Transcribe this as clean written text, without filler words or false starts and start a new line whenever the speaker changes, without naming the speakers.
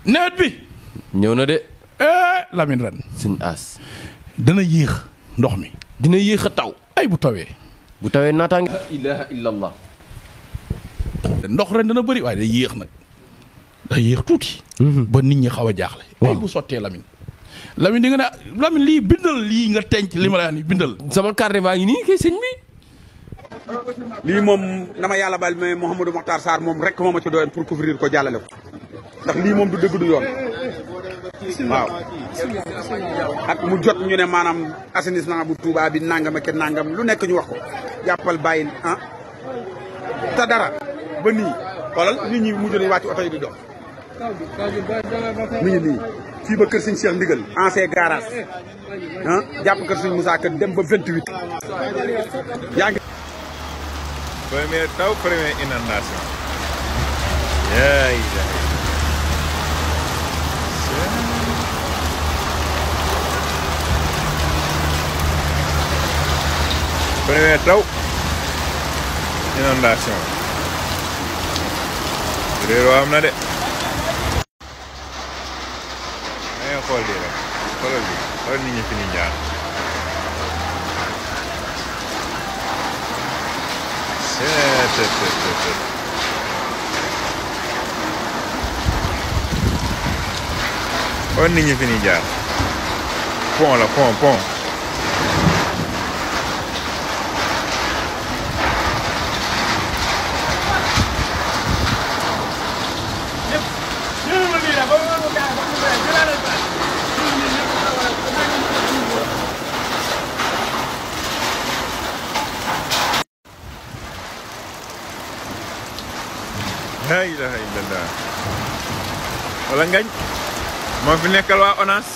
nawet bi
ñëw na de.
Lamine ren.
Sëñ Ass.
dana yéex ndox mi.
dina yéex a taw.
ay bu tawee.
bu tawee naataange. la ilaha illallah.
ndox ren dana bëri waaye day yéex nag. day yéex tuuti. ba nit ñi xaw a jaaxle. ay bu sottee Lamine. Lamine di nga ne Lamine lii bindal lii nga tenc li ma la wax nii bindal.
sama carte baa ngi nii kay sëñ bi.
lii moom dama yàlla bal mais Mouhamadou Mokhtar Sarr moom rek moo ma ci doyoon pour couvrir ko jàllale ko ndax lii moom du dëgg du yoon waaw. ak mu jot ñu ne maanaam assainissement bu Touba bi nangam ak nangam lu nekk ñu wax ko jàppal bàyyi ah te dara ba nii xoolal nit ñi mujj nañu wàcc oto yi di dox. mi ngi nii fii ba kër Sëñ Cheikh Ndigal ancien garage ah jàpp kër Sëñ Moussa Kër dem ba 28 yaa ngi.
Première taw, première inondation. Yeah. Première taw, inondation. Réeroo am na de. Ay xool di rek. Xoolal bi, xool nit ñi fi ñu jaar. xool nit ñi fi ñuy jaar pont la pont la ilaha illallah wala ngañ moo fi nekkal waa ONAS